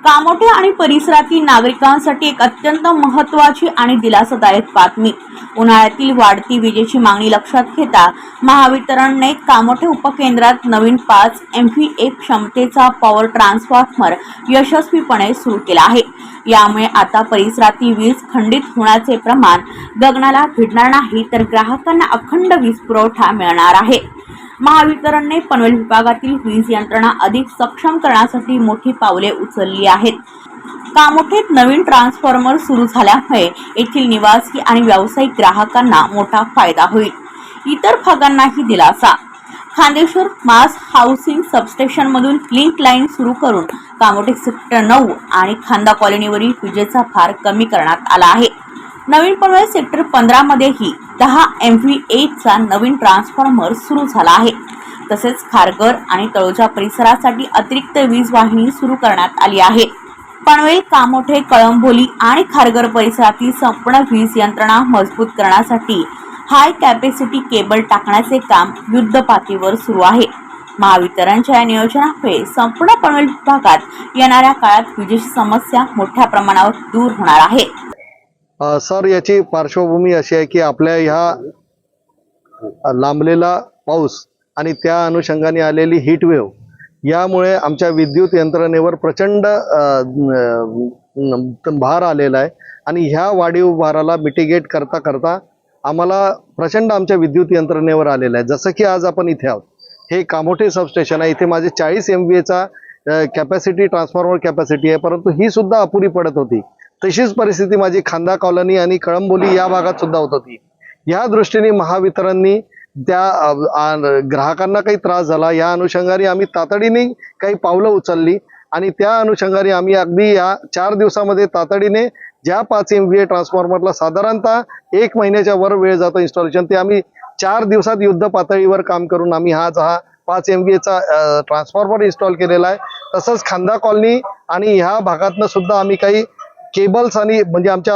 कामोठे आणि परिसरातील नागरिकांसाठी एक अत्यंत महत्त्वाची आणि दिलासादायक बातमी। उन्हाळ्यातील वाढती विजेची मागणी लक्षात घेता महावितरणने कामोठे उपकेंद्रात नवीन 5 MVA क्षमतेचा पॉवर ट्रान्सफॉर्मर यशस्वीपणे सुरू केला आहे। यामुळे आता परिसरातील वीज खंडित होण्याचे प्रमाण गगनाला भिडणार नाही, तर ग्राहकांना अखंड वीज पुरवठा मिळणार आहे। महावितरणने पनवेल विभागातील वीज यंत्रणा अधिक सक्षम करण्यासाठी मोठी पावले उचलली आहेत। कामोठेत नवीन ट्रान्सफॉर्मर सुरू झाल्यामुळे येथील निवासी आणि व्यावसायिक ग्राहकांना मोठा फायदा होईल। इतर भागांनाही दिलासा। खांदेश्वर मास हाऊसिंग सबस्टेशन मधून लिंक लाईन सुरू करून कामोठे सेक्टर 9 आणि खांदा कॉलनीवरील विजेचा भार कमी करण्यात आला आहे। नवीन पनवेल सेक्टर 15 मध्येही 10 MVA चा नवीन ट्रान्सफॉर्मर सुरू झाला आहे। तसेच खारघर आणि तळोजा परिसरासाठी अतिरिक्त वीज वाहिनी सुरू करण्यात आली आहे। पनवेल, कामोठे, कळंभोली आणि खारघर परिसरातील संपूर्ण वीज यंत्रणा मजबूत करण्यासाठी हाय कॅपॅसिटी केबल टाकण्याचे काम युद्धपातळीवर सुरू आहे। महावितरणच्या या नियोजनामुळे संपूर्ण पनवेल विभागात येणाऱ्या काळात विजेची समस्या मोठ्या प्रमाणावर दूर होणार आहे। सर, याची पार्श्वभूमी अशी आहे की आपल्या ह्या लांबलेला पाऊस आणि त्या अनुषंगाने आलेली हीट वेव्ह यामुळे आमच्या विद्युत यंत्रणेवर प्रचंड भार आलेला आहे आणि ह्या वाढीव भाराला मिटिगेट करता करता आम्हाला प्रचंड आमच्या विद्युत यंत्रणेवर आलेला आहे। जसं की आज आपण इथे आहोत, हे कामोठे सबस्टेशन आहे। इथे माझे 40 MVA चा कॅपॅसिटी ट्रान्सफॉर्मर कॅपॅसिटी आहे, परंतु ही सुद्धा अपुरी पडत होती। तशीच परिस्थिती माझी खांदा कॉलनी आणि कळंभोली या भागात सुद्धा होत होती। या दृष्टीने महावितरणनी त्या ग्राहकांना काही त्रास झाला, या अनुषंगाने आम्ही तातडीने काही पावलं उचलली आणि त्या अनुषंगाने आम्ही अगदी या 4 दिवसामध्ये तातडीने ज्या 5 MVA ट्रान्सफॉर्मरला साधारणतः 1 महिन्याच्या वर वेळ जातो इन्स्टॉलेशन, ते आम्ही 4 दिवसात युद्ध पातळीवर काम करून आम्ही हा 5 MVA चा ट्रान्सफॉर्मर इन्स्टॉल केलेला आहे। तसंच खांदा कॉलनी आणि ह्या भागातनं सुद्धा आम्ही काही केबल्स आणि म्हणजे आमच्या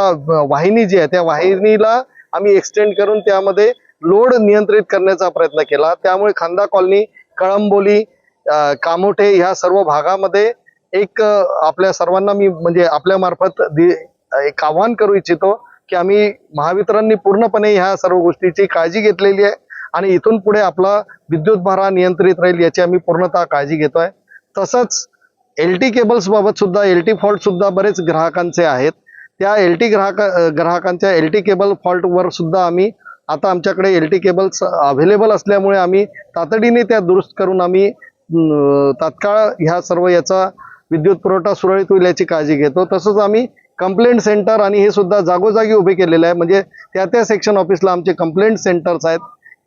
वाहिनी जी आहे त्या वाहिनीला आम्ही एक्सटेंड करून त्यामध्ये लोड नियंत्रित करण्याचा प्रयत्न केला। त्यामुळे खांदा कॉलनी, कळंभोली, कामोठे ह्या सर्व भागामध्ये एक आपल्या सर्वांना मी म्हणजे आपल्या मार्फत एक आवाहन करू इच्छितो की आम्ही महावितरणनी पूर्णपणे ह्या सर्व गोष्टीची काळजी घेतलेली आहे आणि इथून पुढे आपला विद्युत भार नियंत्रित राहील याची आम्ही पूर्णतः काळजी घेतोय। तसंच LT केबल्स बाबत सुद्धा LT फॉल्ट सुद्धा बरेच ग्राहकांचे आहेत। त्या LT ग्राहकांच्या LT केबल फॉल्ट वर सुद्धा आम्ही आता आमच्याकडे LT केबल्स अवेलेबल असल्यामुळे आम्ही तातडीने त्या दुरुस्त करून आम्ही तात्काळ ह्या सर्व याचा विद्युत पुरवठा सुरळीत होईल याची काळजी घेतो। तसंच आम्ही कंप्लेंट सेंटर आणि हे सुद्धा जागोजागी उभे केलेले आहे, म्हणजे त्या सेक्शन ऑफिसला आमचे कंप्लेंट सेंटर्स आहेत।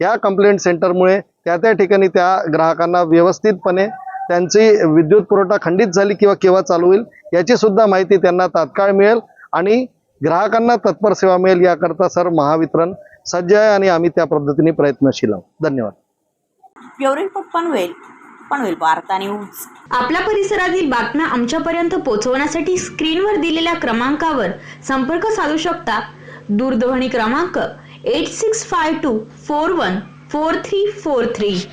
या कंप्लेंट सेंटरमुळे त्या ठिकाणी त्या ग्राहकांना व्यवस्थितपणे त्यांची विद्युत पुरवठा खंडित झाली किंवा केव्हा चालू होईल याची सुद्धा माहिती त्यांना तात्काळ मिळेल आणि ग्राहकांना तत्पर सेवा मिळेल याकरता सर महावितरण सज्ज आहे आणि आम्ही त्या पद्धतीने प्रयत्नशील आहोत। धन्यवाद। ब्युरो रिपोर्ट पनवेल वार्ता न्यूज। आपल्या परिसरातील बातम्या आमच्यापर्यंत पोहोचवण्यासाठी स्क्रीनवर दिलेल्या क्रमांकावर संपर्क साधू शकता। दूरध्वनी क्रमांक 8652414343।